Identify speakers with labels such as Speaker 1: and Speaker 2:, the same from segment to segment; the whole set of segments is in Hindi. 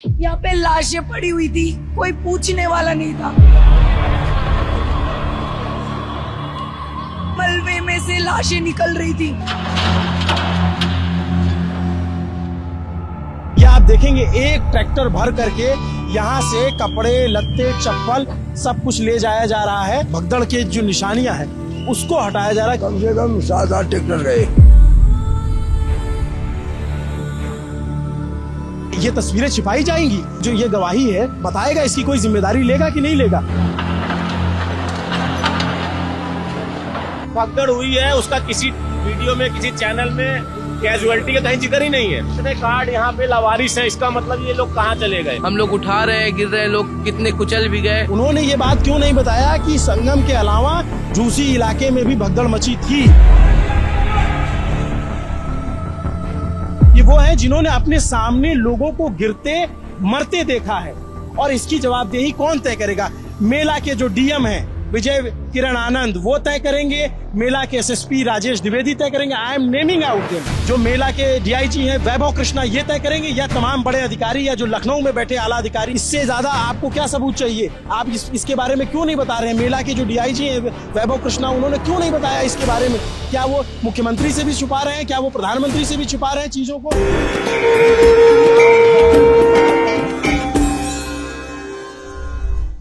Speaker 1: यहाँ पे लाशें पड़ी हुई थी, कोई पूछने वाला नहीं था। मलबे में से लाशें निकल रही थी।
Speaker 2: ये आप देखेंगे एक ट्रैक्टर भर करके यहाँ से कपड़े, लत्ते, चप्पल सब कुछ ले जाया जा रहा है। भगदड़ के जो निशानियां हैं उसको हटाया जा रहा है।
Speaker 3: कम से कम 7-8 ट्रैक्टर गए।
Speaker 2: ये तस्वीरें छिपाई जाएंगी, जो ये गवाही है बताएगा इसकी कोई जिम्मेदारी लेगा कि नहीं लेगा।
Speaker 4: भगदड़ हुई है उसका किसी वीडियो में, किसी चैनल में कैजुअलिटी का कहीं जिक्र ही नहीं है। इतने कार्ड यहाँ पे लावारिस है, इसका मतलब ये लोग कहाँ चले गए।
Speaker 5: हम लोग उठा रहे हैं, गिर रहे हैं, लोग कितने कुचल भी गए।
Speaker 2: उन्होंने ये बात क्यों नहीं बताया कि संगम के अलावा झूसी इलाके में भी भगदड़ मची थी। ये वो है जिन्होंने अपने सामने लोगों को गिरते मरते देखा है, और इसकी जवाबदेही कौन तय करेगा? मेला के जो डीएम हैं विजय किरण आनंद वो तय करेंगे, मेला के एसएसपी राजेश द्विवेदी तय करेंगे। I am naming out them. जो मेला के डीआईजी हैं वैभव कृष्णा ये तय करेंगे, या तमाम बड़े अधिकारी, या जो लखनऊ में बैठे आला अधिकारी। इससे ज्यादा आपको क्या सबूत चाहिए? आप इसके बारे में क्यों नहीं बता रहे हैं? मेला के जो डीआईजी हैं वैभव कृष्णा, उन्होंने क्यों नहीं बताया इसके बारे में? क्या वो मुख्यमंत्री से भी छुपा रहे हैं? क्या वो प्रधानमंत्री से भी छुपा रहे हैं चीजों को?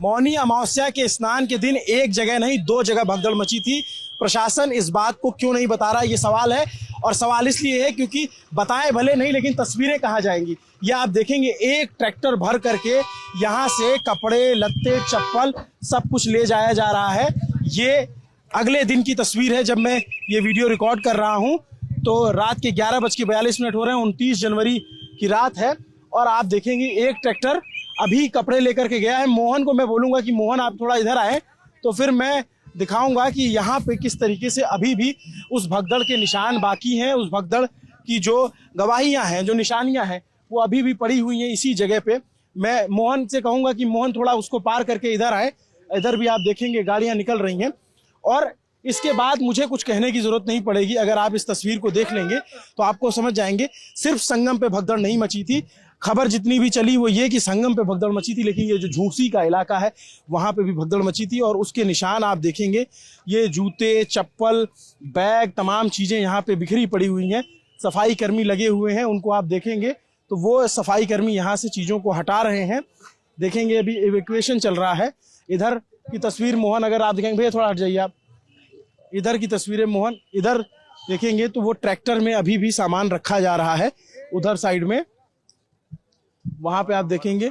Speaker 2: मौनी अमावस्या के स्नान के दिन एक जगह नहीं 2 जगह भगदड़ मची थी। प्रशासन इस बात को क्यों नहीं बता रहा, ये सवाल है। और सवाल इसलिए है क्योंकि बताए भले नहीं, लेकिन तस्वीरें कहाँ जाएंगी? ये आप देखेंगे एक ट्रैक्टर भर करके यहाँ से कपड़े, लत्ते, चप्पल सब कुछ ले जाया जा रहा है। ये अगले दिन की तस्वीर है जब मैं ये वीडियो रिकॉर्ड कर रहा हूँ। तो रात के 11:42 हो रहे हैं, 29 जनवरी की रात है। और आप देखेंगे एक ट्रैक्टर अभी कपड़े लेकर के गया है। मोहन को मैं बोलूंगा कि मोहन आप थोड़ा इधर आए, तो फिर मैं दिखाऊंगा कि यहाँ पे किस तरीके से अभी भी उस भगदड़ के निशान बाकी हैं। उस भगदड़ की जो गवाहियां हैं, जो निशानियां हैं, वो अभी भी पड़ी हुई हैं इसी जगह पे। मैं मोहन से कहूंगा कि मोहन थोड़ा उसको पार करके इधर आए। इधर भी आप देखेंगे गाड़ियां निकल रही हैं, और इसके बाद मुझे कुछ कहने की जरूरत नहीं पड़ेगी। अगर आप इस तस्वीर को देख लेंगे तो आपको समझ जाएंगे सिर्फ संगम पे भगदड़ नहीं मची थी। खबर जितनी भी चली वो ये कि संगम पे भगदड़ मची थी, लेकिन ये जो झूसी का इलाका है वहां पे भी भगदड़ मची थी। और उसके निशान आप देखेंगे, ये जूते, चप्पल, बैग, तमाम चीजें यहाँ पे बिखरी पड़ी हुई हैं। सफाई कर्मी लगे हुए हैं, उनको आप देखेंगे तो वो सफाई कर्मी यहाँ से चीजों को हटा रहे हैं। देखेंगे अभी इवैक्यूएशन चल रहा है। इधर की तस्वीर मोहन अगर आप देखेंगे, भैया थोड़ा हट जाइए आप। इधर की तस्वीरें मोहन, इधर देखेंगे तो वो ट्रैक्टर में अभी भी सामान रखा जा रहा है। उधर साइड में वहां पे आप देखेंगे,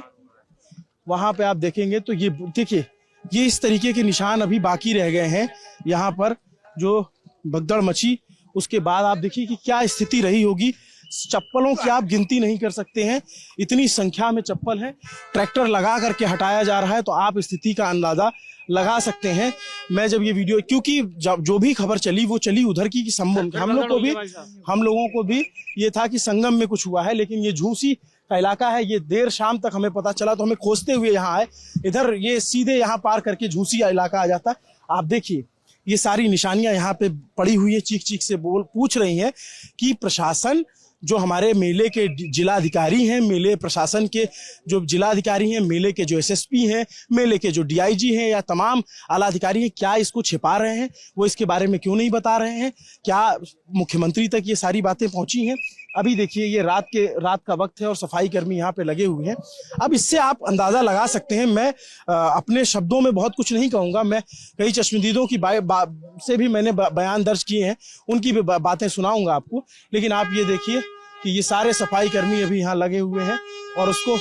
Speaker 2: वहां पे आप देखेंगे तो ये देखिए, ये इस तरीके के निशान अभी बाकी रह गए हैं यहाँ पर जो भगदड़ मची। उसके बाद आप देखिए कि क्या स्थिति रही होगी। चप्पलों की आप गिनती नहीं कर सकते हैं, इतनी संख्या में चप्पल है। ट्रैक्टर लगा करके हटाया जा रहा है, तो आप स्थिति का अंदाजा लगा सकते हैं। मैं जब ये वीडियो, क्योंकि जो भी खबर चली वो चली उधर की कि हम लोगों को भी ये था कि संगम में कुछ हुआ है, लेकिन ये झूसी का इलाका है। ये देर शाम तक हमें पता चला, तो हमें खोजते हुए यहाँ आए। इधर ये सीधे यहाँ पार करके झूसी इलाका आ जाता। आप देखिए ये सारी निशानियां यहाँ पे पड़ी हुई है। चीख चीख से पूछ रही हैं कि प्रशासन, जो हमारे मेले के जिलाधिकारी हैं, मेले प्रशासन के जो जिलाधिकारी हैं, मेले के जो एसएसपी हैं, मेले के जो डीआईजी हैं, या तमाम आला अधिकारी हैं, क्या इसको छिपा रहे हैं? वो इसके बारे में क्यों नहीं बता रहे हैं? क्या मुख्यमंत्री तक ये सारी बातें पहुंची हैं? अभी देखिए ये रात का वक्त है और सफाई कर्मी यहाँ पे लगे हुए हैं। अब इससे आप अंदाजा लगा सकते हैं। मैं अपने शब्दों में बहुत कुछ नहीं कहूँगा। मैं कई चश्मदीदों की से भी मैंने बयान दर्ज किए हैं, उनकी भी बातें सुनाऊंगा आपको। लेकिन आप ये देखिए कि ये सारे सफाई कर्मी अभी यहाँ लगे हुए हैं और उसको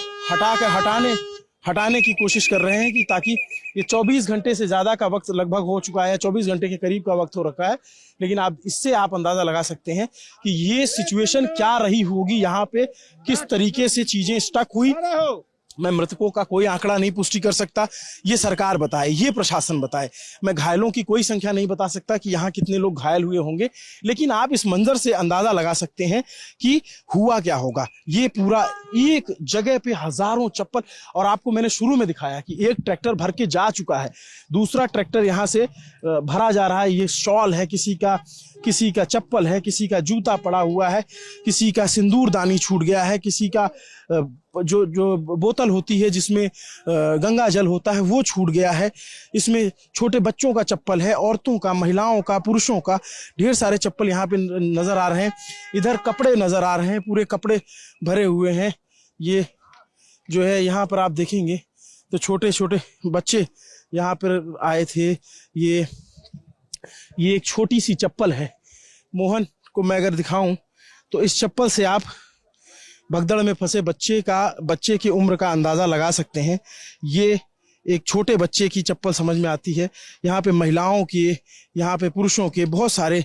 Speaker 2: हटाने की कोशिश कर रहे हैं, कि ताकि ये 24 घंटे से ज्यादा का वक्त लगभग हो चुका है, 24 घंटे के करीब का वक्त हो रखा है। लेकिन आप इससे आप अंदाजा लगा सकते हैं कि ये सिचुएशन क्या रही होगी यहाँ पे, किस तरीके से चीजें स्टक हुई। मैं मृतकों का कोई आंकड़ा नहीं पुष्टि कर सकता, ये सरकार बताए, ये प्रशासन बताए। मैं घायलों की कोई संख्या नहीं बता सकता कि यहाँ कितने लोग घायल हुए होंगे, लेकिन आप इस मंजर से अंदाजा लगा सकते हैं कि हुआ क्या होगा। ये पूरा एक जगह पे हजारों चप्पल, और आपको मैंने शुरू में दिखाया कि एक ट्रैक्टर भर के जा चुका है, दूसरा ट्रैक्टर यहाँ से भरा जा रहा है। ये शॉल है, किसी का चप्पल है, किसी का जूता पड़ा हुआ है, किसी का सिंदूरदानी छूट गया है, किसी का जो जो बोतल होती है जिसमें गंगा जल होता है वो छूट गया है। इसमें छोटे बच्चों का चप्पल है, औरतों का, महिलाओं का, पुरुषों का, ढेर सारे चप्पल यहाँ पे नजर आ रहे हैं। इधर कपड़े नजर आ रहे हैं, पूरे कपड़े भरे हुए हैं। ये जो है यहाँ पर आप देखेंगे तो छोटे छोटे बच्चे यहाँ पर आए थे। ये एक छोटी सी चप्पल है। मोहन को मैं अगर दिखाऊं तो इस चप्पल से आप भगदड़ में फंसे बच्चे की उम्र का अंदाजा लगा सकते हैं। ये एक छोटे बच्चे की चप्पल समझ में आती है। यहाँ पे महिलाओं के, यहाँ पे पुरुषों के बहुत सारे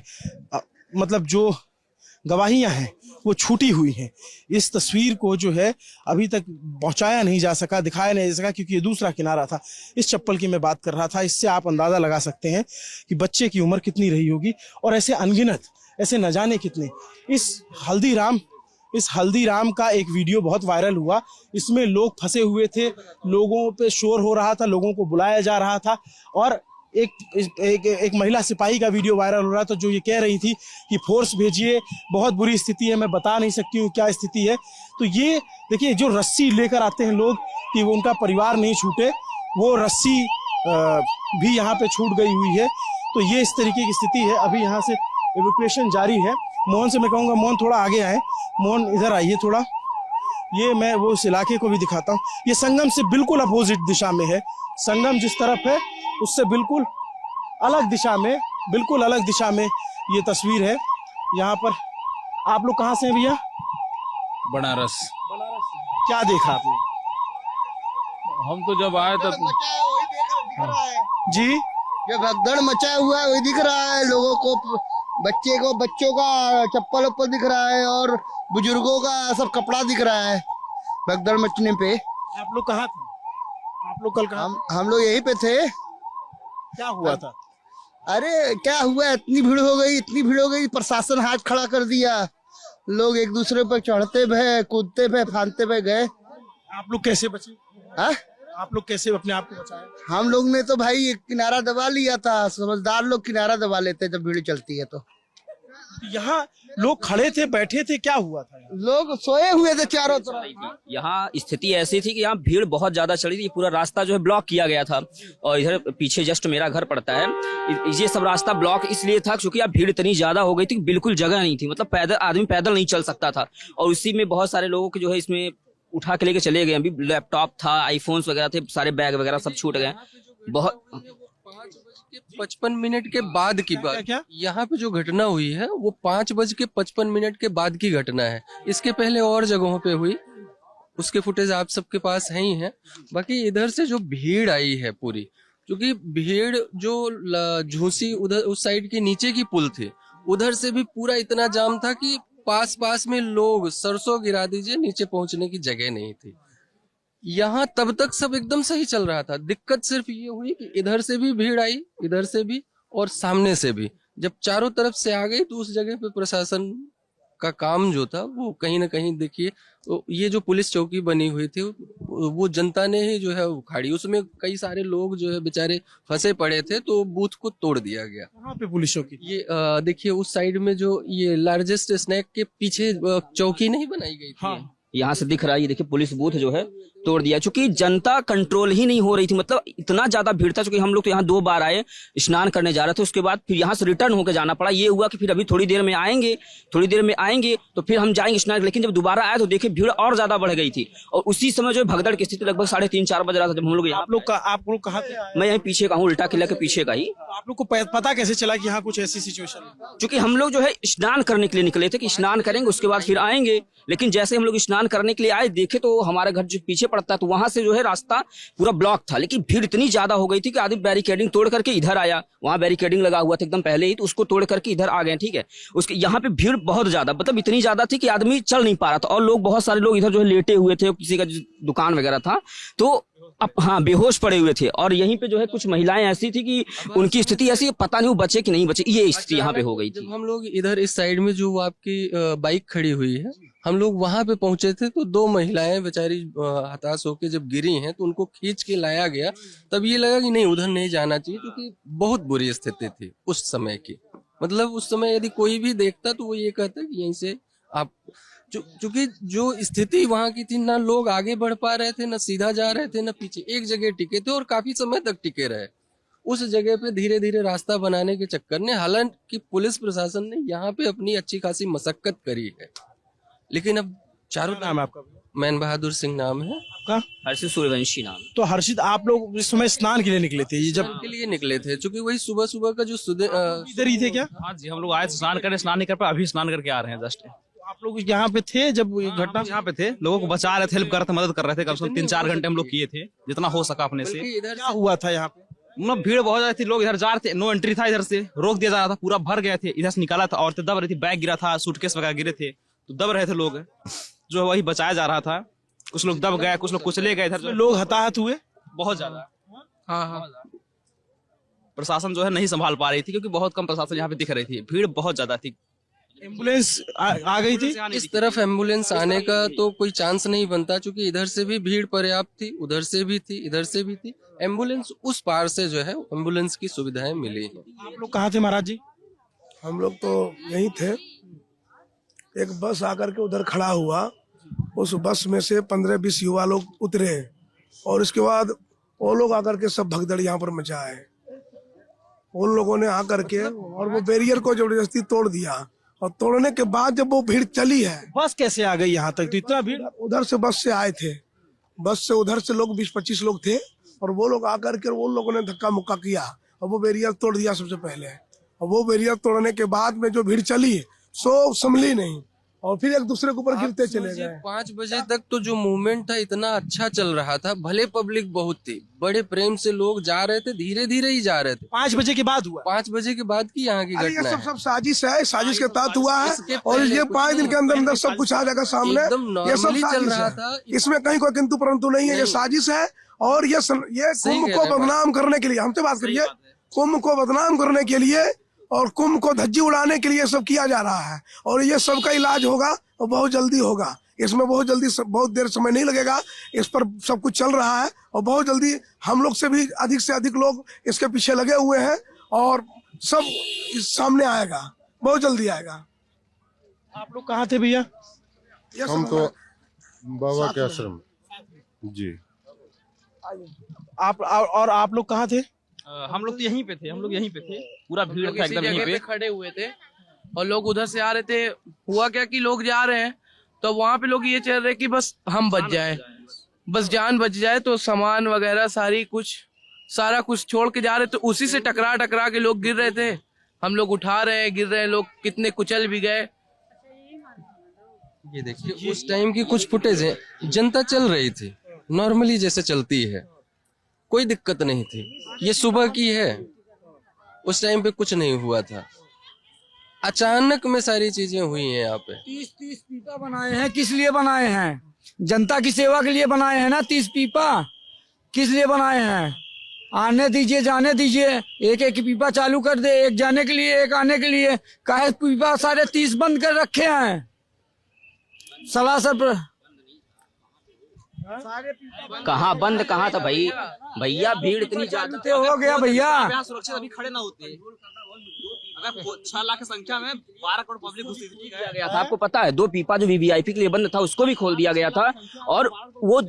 Speaker 2: मतलब जो गवाहियां हैं वो छूटी हुई हैं। इस तस्वीर को जो है अभी तक पहुंचाया नहीं जा सका, दिखाया नहीं जा सका, क्योंकि ये दूसरा किनारा था। इस चप्पल की मैं बात कर रहा था। इससे आप अंदाजा लगा सकते हैं कि बच्चे की उम्र कितनी रही होगी। और ऐसे अनगिनत, ऐसे न जाने कितने। इस हल्दीराम का एक वीडियो बहुत वायरल हुआ। इसमें लोग फंसे हुए थे, लोगों पे शोर हो रहा था, लोगों को बुलाया जा रहा था। और एक महिला सिपाही का वीडियो वायरल हो रहा था जो ये कह रही थी कि फोर्स भेजिए, बहुत बुरी स्थिति है, मैं बता नहीं सकती हूँ क्या स्थिति है। तो ये देखिए, जो रस्सी लेकर आते हैं लोग कि वो उनका परिवार नहीं छूटे, वो रस्सी भी यहाँ पे छूट गई हुई है। तो ये इस तरीके की स्थिति है। अभी यहाँ से एवैक्यूएशन जारी है। मोहन से मैं कहूँगा, मोहन थोड़ा आगे आए, मोहन इधर आइए थोड़ा। ये मैं वो उस इलाके को भी दिखाता हूँ। ये संगम से बिल्कुल अपोजिट दिशा में है। संगम जिस तरफ है उससे बिल्कुल अलग दिशा में ये तस्वीर है। यहाँ पर आप लोग कहाँ से हैं भैया?
Speaker 6: बनारस।
Speaker 2: क्या देखा आपने?
Speaker 6: हम तो जब आए तब
Speaker 2: जी,
Speaker 3: जो भगदड़ मचा हुआ है वही दिख रहा है। लोगों को, बच्चों का चप्पल उप्पल दिख रहा है और बुजुर्गों का सब कपड़ा दिख रहा है भगदड़ मचने पे।
Speaker 2: आप लोग कहाँ थे? आप लोग कल कहाँ?
Speaker 3: हम लोग यहीं पे थे।
Speaker 2: क्या हुआ था?
Speaker 3: अरे क्या हुआ, इतनी भीड़ हो गई, प्रशासन हाथ खड़ा कर दिया। लोग एक दूसरे पर चढ़ते भे, कूदते भे, फांदते भे गए।
Speaker 2: आप लोग कैसे बचे?
Speaker 3: हाँ,
Speaker 2: आप लोग कैसे अपने आप को बचाए?
Speaker 3: हम लोग ने तो भाई एक किनारा दबा लिया था। समझदार लोग किनारा दबा लेते जब भीड़ चलती है। तो
Speaker 2: यहाँ लोग खड़े थे, बैठे थे, क्या हुआ था?
Speaker 3: लोग सोए हुए थे चारों तरफ।
Speaker 7: यहाँ स्थिति ऐसी थी कि यहाँ भीड़ बहुत ज्यादा चली थी। पूरा रास्ता जो है ब्लॉक किया गया था। और इधर पीछे जस्ट मेरा घर पड़ता है। ये सब रास्ता ब्लॉक इसलिए था क्योंकि यहाँ भीड़ इतनी ज्यादा हो गई थी, बिल्कुल जगह नहीं थी। मतलब आदमी पैदल नहीं चल सकता था। और उसी में बहुत सारे लोगों के जो है इसमें उठा के लेके चले गए। अभी लैपटॉप था, आईफोन्स वगैरह थे, सारे बैग वगैरह सब छूट गए। बहुत
Speaker 5: 5:55 के बाद की बात। यहाँ पे जो घटना हुई है वो 5:55 के बाद की घटना है। इसके पहले और जगहों पे हुई, उसके फुटेज आप सबके पास है ही है। बाकी इधर से जो भीड़ आई है पूरी, क्योंकि भीड़ जो झूसी उधर उस साइड के नीचे की पुल थी, उधर से भी पूरा इतना जाम था कि पास में लोग सरसों गिरा दीजिए, नीचे पहुंचने की जगह नहीं थी। यहाँ तब तक सब एकदम सही चल रहा था। दिक्कत सिर्फ ये हुई कि इधर से भी भीड़ आई, इधर से भी और सामने से भी। जब चारों तरफ से आ गई तो उस जगह पे प्रशासन का काम जो था वो कहीं ना कहीं देखिए, तो ये जो पुलिस चौकी बनी हुई थी वो जनता ने ही जो है उखाड़ी। उसमें कई सारे लोग जो है बेचारे फंसे पड़े थे, तो बूथ को तोड़ दिया गया।
Speaker 2: कहाँ पे पुलिस चौकी?
Speaker 5: ये देखिए उस साइड में जो ये लार्जेस्ट स्नैक के पीछे चौकी नहीं बनाई गई थी।
Speaker 2: हाँ।
Speaker 7: यहाँ से दिख रहा है, ये देखिए पुलिस बूथ जो है तोड़ दिया, क्योंकि जनता कंट्रोल ही नहीं हो रही थी। मतलब इतना ज्यादा भीड़ था। क्योंकि हम लोग तो यहाँ 2 बार आए, स्नान करने जा रहे थे, उसके बाद फिर यहाँ से रिटर्न होकर जाना पड़ा। ये हुआ कि फिर अभी थोड़ी देर में आएंगे तो फिर हम जाएंगे स्नान। लेकिन जब दोबारा आए तो देखिए भीड़ और ज्यादा बढ़ गई थी। और उसी समय जो भगदड़ की स्थिति लगभग 3:30-4 बज रहा था जब हम लोग यहाँ।
Speaker 2: आप लोग कहाँ थे?
Speaker 7: मैं यहीं पीछे का हूँ, उल्टा किला के पीछे का ही।
Speaker 2: आप लोग को पता कैसे चला कि यहाँ कुछ ऐसी सिचुएशन है?
Speaker 7: क्योंकि हम लोग जो है स्नान करने के लिए निकले थे कि स्नान करेंगे उसके बाद फिर आएंगे। लेकिन जैसे हम लोग स्नान करने के लिए आए, देखे तो हमारा घर जो पीछे पड़ता है, तो वहां से जो है रास्ता पूरा ब्लॉक था। लेकिन भीड़ इतनी ज्यादा हो गई थी कि आदमी बैरिकेडिंग तोड़ करके इधर आया। वहां बैरिकेडिंग लगा हुआ था एकदम पहले ही, तो उसको तोड़ करके इधर आ गए। ठीक है, उसके यहाँ पे भीड़ बहुत ज्यादा, मतलब इतनी ज्यादा थी कि आदमी चल नहीं पा रहा था। और लोग, बहुत सारे लोग इधर जो है लेटे हुए थे, किसी का दुकान वगैरह था तो हाँ बेहोश पड़े हुए थे। और यहीं पे जो है कुछ महिलाएं ऐसी थी कि उनकी स्थिति ऐसी, पता नहीं वो बचे कि नहीं बचे, ये स्थिति यहाँ पे हो गई थी।
Speaker 5: जब हम लोग इधर इस साइड में जो आपकी बाइक खड़ी हुई है, हम लोग वहां पे पहुंचे थे तो 2 महिलाएं बेचारी हताश होकर जब गिरी हैं तो उनको खींच के लाया गया। तब ये लगा कि नहीं, उधर नहीं जाना चाहिए, क्योंकि बहुत बुरी स्थिति थी उस समय की। मतलब उस समय यदि कोई भी देखता तो वो ये कहता कि यहीं से आप चूंकि जो स्थिति वहां की थी, ना लोग आगे बढ़ पा रहे थे, ना सीधा जा रहे थे, ना पीछे, एक जगह टिके थे और काफी समय तक टिके रहे। उस जगह पे धीरे धीरे रास्ता बनाने के चक्कर में हालांकि पुलिस प्रशासन ने यहाँ पे अपनी अच्छी खासी मशक्कत करी है, लेकिन अब चारों
Speaker 2: नाम है आपका?
Speaker 5: मैन बहादुर सिंह नाम है।
Speaker 2: आपका?
Speaker 7: हर्षित सूर्यवंशी नाम।
Speaker 2: तो हर्षित, आप लोग इस समय स्नान के लिए निकले थे? ये जब
Speaker 5: के लिए निकले थे, चूंकि वही सुबह सुबह का जो
Speaker 2: इधर ही थे क्या?
Speaker 6: हाँ जी, हम लोग आए थे स्नान करने, स्नान नहीं कर पाए, अभी स्नान करके आ रहे हैं जस्ट।
Speaker 2: आप लोग यहाँ पे थे जब ये घटना?
Speaker 6: यहाँ पे थे, लोगों को बचा रहे थे, हेल्प कर रहे थे, मदद कर रहे थे। कम से कम 3-4 घंटे हम लोग किए थे, जितना हो सका अपने से।
Speaker 5: इधर
Speaker 2: क्या हुआ था यहाँ पे?
Speaker 6: मतलब भीड़ बहुत ज्यादा थी, लोग इधर जा रहे थे, नो एंट्री था, इधर से रोक दिया जा रहा था, पूरा भर गए थे। इधर से निकाला था, औरतें दब रही थी, बैग गिरा था, सूटकेस वगैरह गिरे थे, तो दब रहे थे लोग, जो वही बचाया जा रहा था। कुछ लोग दब गए, कुछ लोग कुचले गए, इधर
Speaker 2: लोग हताहत हुए
Speaker 6: बहुत ज्यादा।
Speaker 5: हाँ।
Speaker 6: प्रशासन जो है नहीं संभाल पा रही थी, क्योंकि बहुत कम प्रशासन यहाँ पे दिख रही थी, भीड़ बहुत ज्यादा थी।
Speaker 2: एम्बुलेंस आ गई थी?
Speaker 5: इस तरफ एम्बुलेंस आने का तो कोई चांस नहीं बनता, क्योंकि इधर से भी भीड़ पर्याप्त थी, उधर से भी थी, इधर से भी थी। एम्बुलेंस उस पार से जो है एम्बुलेंस की सुविधाएं मिली हैं।
Speaker 2: आप लोग कहाँ थे महाराज जी?
Speaker 8: हम लोग तो यहीं थे। एक बस आकर के उधर खड़ा हुआ, उस बस में से 15-20 युवा लोग उतरे और इसके बाद वो लोग आकर के सब भगदड़ यहाँ पर मचाए। उन लोगों ने आकर के और वो बैरियर को जबरदस्ती तोड़ दिया, और तोड़ने के बाद जब वो भीड़ चली है।
Speaker 2: बस कैसे आ गई यहाँ तक? तो इतना भीड़?
Speaker 8: उधर से बस से आए थे, बस से उधर से लोग 20-25 लोग थे, और वो लोग आकर के वो लोगों ने धक्का मुक्का किया और वो बैरियर तोड़ दिया सबसे पहले। और वो बैरियर तोड़ने के बाद में जो भीड़ चली सो संभली नहीं, और फिर एक दूसरे के ऊपर गिरते चले गए।
Speaker 5: 5 बजे तक तो जो मूवमेंट था इतना अच्छा चल रहा था, भले पब्लिक बहुत थी, बड़े प्रेम से लोग जा रहे थे, धीरे धीरे ही जा रहे थे।
Speaker 2: 5 बजे के बाद हुआ?
Speaker 5: 5 बजे के बाद की यहाँ की
Speaker 8: अरे
Speaker 5: घटना
Speaker 8: ये
Speaker 5: है।
Speaker 8: सब साजिश है, साजिश के तहत हुआ है,
Speaker 5: इसके
Speaker 8: और
Speaker 5: पहले
Speaker 8: ये
Speaker 5: कुछ
Speaker 8: 5 दिन के अंदर अंदर सब
Speaker 5: नहीं,
Speaker 8: कुछ आ जाएगा सामने।
Speaker 5: एकदम
Speaker 8: ये सब
Speaker 5: नॉर्मली चल
Speaker 8: साजिश
Speaker 5: रहा
Speaker 8: है,
Speaker 5: था।
Speaker 8: इसमें कहीं कोई किंतु परंतु नहीं है, ये साजिश है। और ये
Speaker 5: सही
Speaker 8: कुंभ
Speaker 5: कह
Speaker 8: को
Speaker 5: रहे हैं
Speaker 8: बदनाम करने के लिए, हमसे बात करिए, कुंभ को बदनाम करने के लिए और कुंभ को धज्जी उड़ाने के लिए सब किया जा रहा है। और ये सबका इलाज होगा और बहुत जल्दी होगा, इसमें बहुत जल्दी, बहुत देर समय नहीं लगेगा। इस पर सब कुछ चल रहा है और बहुत जल्दी हम लोग से भी अधिक लोग इसके पीछे लगे हुए हैं, और सब इस सामने आएगा, बहुत जल्दी आएगा।
Speaker 2: आप लोग कहाँ थे भैया?
Speaker 9: हम तो बाबा के आश्रम जी।
Speaker 2: और आप लोग कहाँ थे?
Speaker 6: हम लोग तो यहीं पे थे, पूरा भीड़ था एकदम यहीं पे।
Speaker 10: खड़े हुए थे और लोग उधर से आ रहे थे। हुआ क्या कि लोग जा रहे हैं तो वहां पे लोग ये चल रहे कि बस हम बच जाए, बस जान बच जाए, तो सामान वगैरह सारा कुछ छोड़ के जा रहे थे। उसी से टकरा के लोग गिर रहे थे, हम लोग उठा रहे हैं, गिर रहे हैं, लोग कितने कुचल भी गए।
Speaker 5: ये देखिए उस टाइम की कुछ फुटेज है, जनता चल रही थी नॉर्मली जैसे चलती है, कोई दिक्कत नहीं थी। ये सुबह की है, उस टाइम पे कुछ नहीं हुआ था, अचानक में सारी चीजें हुई हैं यहाँ पे।
Speaker 11: 30 पीपा बनाए हैं, किस लिए बनाए हैं? जनता की सेवा के लिए बनाए हैं ना। 30 पीपा किस लिए बनाए हैं? आने दीजिए, जाने दीजिए, एक पीपा चालू कर दे, एक जाने के लिए, एक आने के लिए। काहे पीपा सारे 30 बंद कर रखे हैं? सलासर
Speaker 7: कहाँ बंद कहाँ था भाई? भैया भीड़ इतनी ज्यादा
Speaker 11: हो गया भैया।
Speaker 10: सुरक्षित अभी खड़े ना होते, अगर 6 लाख की संख्या में 12 करोड़ पब्लिक घुसी
Speaker 7: गया था। आपको पता है 2 पीपा जो वीवीआईपी के लिए बंद था उसको भी खोल दिया गया था, और वो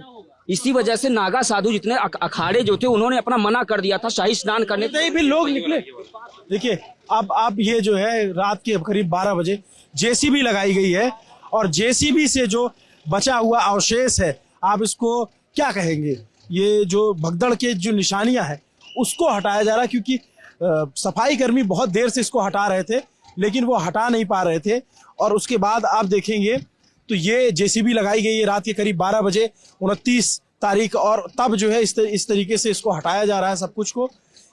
Speaker 7: इसी वजह से नागा साधु जितने अखाड़े जो थे उन्होंने अपना मना कर दिया था शाही स्नान करने
Speaker 2: से। भी लोग निकले। देखिए अब ये जो है रात के करीब 12 बजे जेसीबी लगाई गई है, और जेसीबी से जो बचा हुआ अवशेष है, आप इसको क्या कहेंगे? ये जो भगदड़ के जो निशानियां हैं उसको हटाया जा रहा है, क्योंकि सफाई कर्मी बहुत देर से इसको हटा रहे थे लेकिन वो हटा नहीं पा रहे थे। और उसके बाद आप देखेंगे तो ये जेसीबी लगाई गई है रात के करीब 12 बजे 29 तारीख, और तब जो है इस तरीके से इसको हटाया जा रहा है सब कुछ को।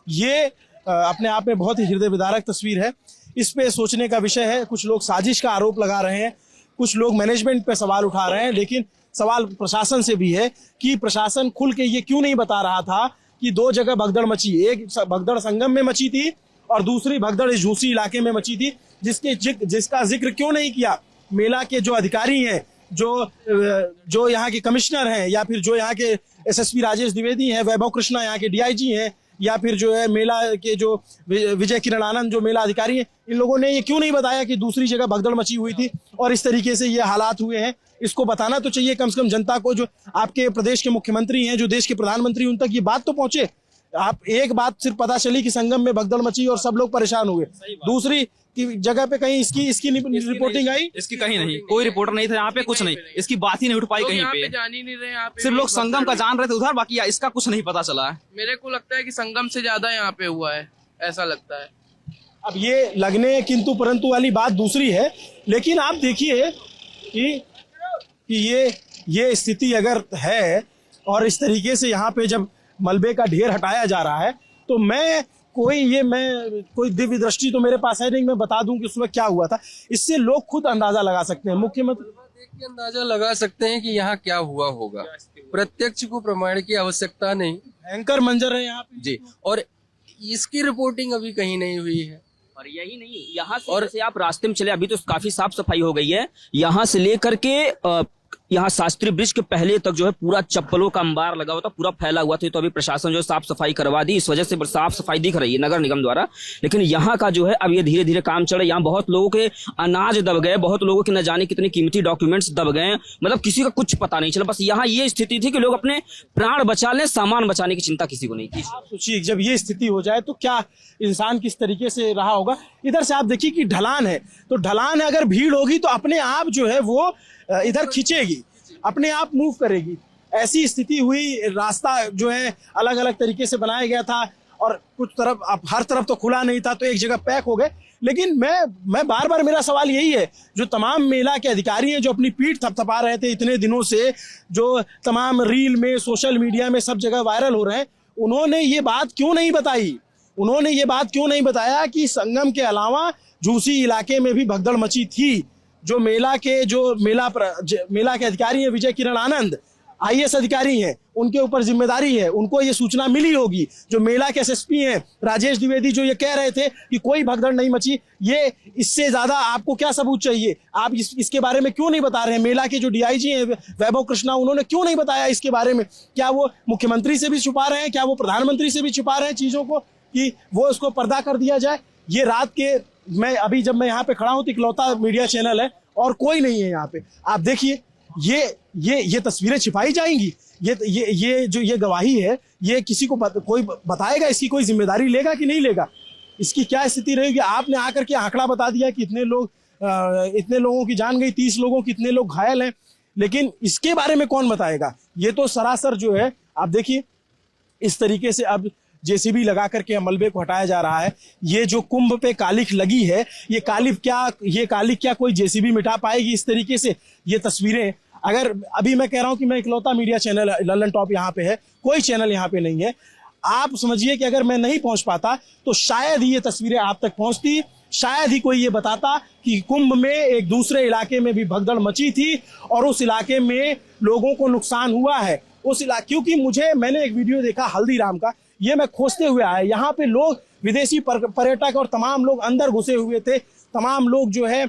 Speaker 2: ये अपने आप में बहुत ही हृदय विदारक तस्वीर है। इस पे सोचने का विषय है। कुछ लोग साजिश का आरोप लगा रहे हैं, कुछ लोग मैनेजमेंट पे सवाल उठा रहे हैं, लेकिन सवाल प्रशासन से भी है कि प्रशासन खुल के ये क्यों नहीं बता रहा था कि 2 जगह भगदड़ मची, एक भगदड़ संगम में मची थी और दूसरी भगदड़ इस झूसी इलाके में मची थी, जिसका जिक्र क्यों नहीं किया मेला के जो अधिकारी हैं, जो यहाँ के कमिश्नर हैं, या फिर जो यहाँ के एसएसपी राजेश द्विवेदी हैं, वैभव कृष्णा यहाँ के डीआईजी हैं, या फिर जो है मेला के जो विजय किरण आनंद जो मेला अधिकारी हैं, इन लोगों ने ये क्यों नहीं बताया कि दूसरी जगह भगदड़ मची हुई थी और इस तरीके से ये हालात हुए हैं? इसको बताना तो चाहिए कम से कम जनता को। जो आपके प्रदेश के मुख्यमंत्री हैं, जो देश के प्रधानमंत्री, उन तक ये बात तो पहुंचे। आप एक बात सिर्फ पता चली कि संगम में भगदड़ मची और सब लोग परेशान हुए, दूसरी की जगह पे कहीं इसकी रिपोर्टिंग आई?
Speaker 6: इसकी कहीं नहीं, कोई रिपोर्टर नहीं था यहाँ पे, कुछ नहीं, इसकी बात ही नहीं उठ पाई कहीं पे।
Speaker 10: जान ही नहीं रहे यहाँ पे,
Speaker 6: सिर्फ लोग संगम का जान रहे थे उधर, बाकी इसका कुछ नहीं पता चला है।
Speaker 10: मेरे को लगता है कि संगम से ज्यादा यहाँ पे हुआ है, ऐसा लगता है।
Speaker 2: अब ये लगने किंतु परंतु वाली बात दूसरी है, लेकिन आप देखिए कि ये स्थिति अगर है और इस तरीके से यहाँ पे जब मलबे का ढेर हटाया जा रहा है, तो मैं कोई दिव्य दृष्टि तो मेरे पास है नहीं, मैं बता दूं कि उसमें क्या हुआ था। इससे लोग खुद अंदाजा लगा सकते हैं। मुख्यमंत्री
Speaker 5: देख के अंदाजा लगा सकते हैं कि यहाँ क्या हुआ होगा, प्रत्यक्ष को प्रमाण की आवश्यकता नहीं।
Speaker 2: भयंकर मंजर है यहाँ पे
Speaker 5: जी, और इसकी रिपोर्टिंग अभी कहीं नहीं हुई है।
Speaker 7: और यही नहीं, यहाँ से और जैसे आप रास्ते में चले, अभी तो काफी साफ सफाई हो गई है, यहाँ से लेकर के यहाँ शास्त्री ब्रिज के पहले तक जो है पूरा चप्पलों का अंबार लगा हुआ था, पूरा फैला हुआ था। तो अभी प्रशासन जो है साफ सफाई करवा दी, इस वजह से साफ सफाई दिख रही है नगर निगम द्वारा। लेकिन यहाँ का जो है अब ये धीरे धीरे काम चल रहा है। यहाँ बहुत लोगों के अनाज दब गए, बहुत लोगों के न जाने कितने कीमती डॉक्यूमेंट्स दब गए, मतलब किसी का कुछ पता नहीं चला। बस यहाँ ये स्थिति थी कि लोग अपने प्राण बचा लें, सामान बचाने की चिंता किसी को नहीं थी।
Speaker 2: आप सोचिए जब ये स्थिति हो जाए तो क्या इंसान किस तरीके से रहा होगा। इधर से आप देखिए कि ढलान है, तो ढलान है, अगर भीड़ होगी तो अपने आप जो है वो इधर खींचेगी, अपने आप मूव करेगी। ऐसी स्थिति हुई, रास्ता जो है अलग अलग तरीके से बनाया गया था और कुछ तरफ, अब हर तरफ तो खुला नहीं था, तो एक जगह पैक हो गए। लेकिन मैं बार बार, मेरा सवाल यही है, जो तमाम मेला के अधिकारी हैं, जो अपनी पीठ थपथपा रहे थे इतने दिनों से, जो तमाम रील में, सोशल मीडिया में सब जगह वायरल हो रहे हैं, उन्होंने ये बात क्यों नहीं बताई? उन्होंने ये बात क्यों नहीं बताया कि संगम के अलावा झूसी इलाके में भी भगदड़ मची थी? जो मेला के अधिकारी हैं, विजय किरण आनंद IAS अधिकारी हैं, उनके ऊपर जिम्मेदारी है, उनको ये सूचना मिली होगी। जो मेला के SSP हैं राजेश द्विवेदी, जो ये कह रहे थे कि कोई भगदड़ नहीं मची, ये इससे ज्यादा आपको क्या सबूत चाहिए? आप इसके बारे में क्यों नहीं बता रहे हैं? मेला के जो DIG हैं वैभव कृष्णा, उन्होंने क्यों नहीं बताया इसके बारे में? क्या वो मुख्यमंत्री से भी छुपा रहे हैं? क्या वो प्रधानमंत्री से भी छुपा रहे हैं चीजों को कि वो उसको पर्दा कर दिया जाए? ये रात के, जब मैं यहाँ पे खड़ा हूँ तो इकलौता मीडिया चैनल है और कोई नहीं है यहाँ पे। आप देखिए ये तस्वीरें छिपाई जाएंगी, ये गवाही है, ये किसी को कोई बताएगा, इसकी कोई जिम्मेदारी लेगा कि नहीं लेगा? इसकी क्या स्थिति रहेगी? आपने आकर के आंकड़ा बता दिया कि इतने लोगों की जान गई, 30 लोगों की, इतने लोग घायल हैं, लेकिन इसके बारे में कौन बताएगा? ये तो सरासर जो है, आप देखिए इस तरीके से अब JCB लगा करके मलबे को हटाया जा रहा है। ये जो कुंभ पे कालिख लगी है, ये कालिख क्या कोई JCB मिटा पाएगी? इस तरीके से ये तस्वीरें, अगर अभी मैं कह रहा हूं कि मैं इकलौता मीडिया चैनल ललन टॉप यहाँ पे है, कोई चैनल यहाँ पे नहीं है, आप समझिए कि अगर मैं नहीं पहुंच पाता तो शायद ये तस्वीरें आप तक पहुंचती, शायद ही कोई ये बताता कि कुंभ में एक दूसरे इलाके में भी भगदड़ मची थी और उस इलाके में लोगों को नुकसान हुआ है। क्योंकि मैंने एक वीडियो देखा हल्दीराम का, ये मैं खोजते हुए आया, यहाँ पे लोग, विदेशी पर्यटक और तमाम लोग अंदर घुसे हुए थे, तमाम लोग जो है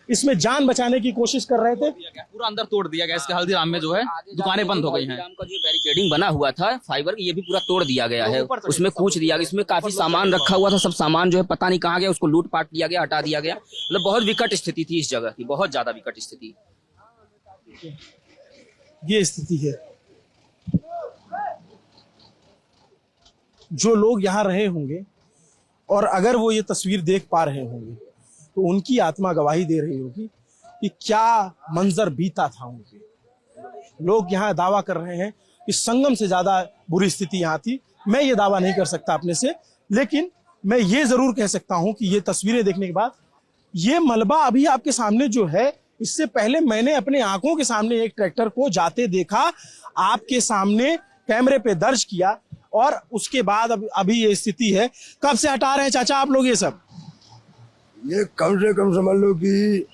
Speaker 2: इसमें जान बचाने की कोशिश कर रहे थे।
Speaker 6: पूरा अंदर तोड़ दिया गया इसके हल्दीराम में, जो है दुकानें बंद हो गई हैं।
Speaker 7: का जो बैरिकेडिंग बना हुआ था फाइबर, ये भी पूरा तोड़ दिया गया है, उसमें कूच दिया गया। इसमें काफी सामान रखा हुआ था, सब सामान जो है पता नहीं कहाँ गया, उसको लूट पाट किया गया, हटा दिया गया। मतलब बहुत विकट स्थिति थी इस जगह की, बहुत ज्यादा विकट स्थिति।
Speaker 2: ये स्थिति है, जो लोग यहाँ रहे होंगे और अगर वो ये तस्वीर देख पा रहे होंगे तो उनकी आत्मा गवाही दे रही होगी कि क्या मंजर बीता था उनके। लोग यहाँ दावा कर रहे हैं कि संगम से ज्यादा बुरी स्थिति यहाँ थी। मैं ये दावा नहीं कर सकता अपने से, लेकिन मैं ये जरूर कह सकता हूं कि ये तस्वीरें देखने के बाद, ये मलबा अभी आपके सामने जो है, इससे पहले मैंने अपने आंखों के सामने एक ट्रैक्टर को जाते देखा, आपके सामने कैमरे पे दर्ज किया, और उसके बाद अभी ये स्थिति है। कब से हटा रहे हैं चाचा आप लोग ये सब?
Speaker 8: ये कम से कम समझ लो कि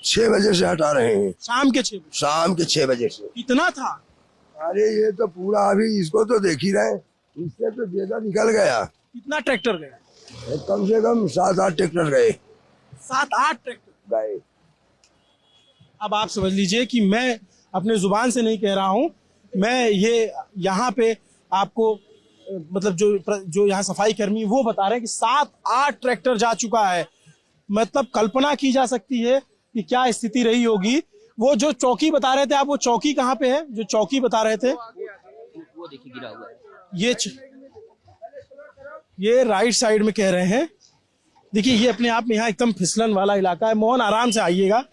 Speaker 8: 6 बजे से हटा रहे हैं।
Speaker 2: शाम के 6 बजे?
Speaker 8: शाम के 6 बजे से।
Speaker 2: कितना था?
Speaker 8: अरे ये तो पूरा, अभी इसको तो देख ही रहे, इससे तो ज्यादा निकल गया।
Speaker 2: कितना ट्रैक्टर गया?
Speaker 8: कम से कम 7-8 ट्रैक्टर गए।
Speaker 2: 7-8 ट्रैक्टर
Speaker 8: गए।
Speaker 2: अब आप समझ लीजिए कि मैं अपने जुबान से नहीं कह रहा हूं, मैं ये यहाँ पे आपको मतलब जो यहाँ सफाई कर्मी वो बता रहे हैं कि 7-8 ट्रैक्टर जा चुका है। मतलब कल्पना की जा सकती है कि क्या स्थिति रही होगी। वो जो चौकी बता रहे थे आप, वो चौकी कहाँ पे है जो चौकी बता रहे थे?
Speaker 7: वो देखिए गिरा हुआ है।
Speaker 2: ये राइट साइड में कह रहे हैं। देखिए ये अपने आप में यहाँ एकदम फिसलन वाला इलाका है। मोहन आराम से आइएगा।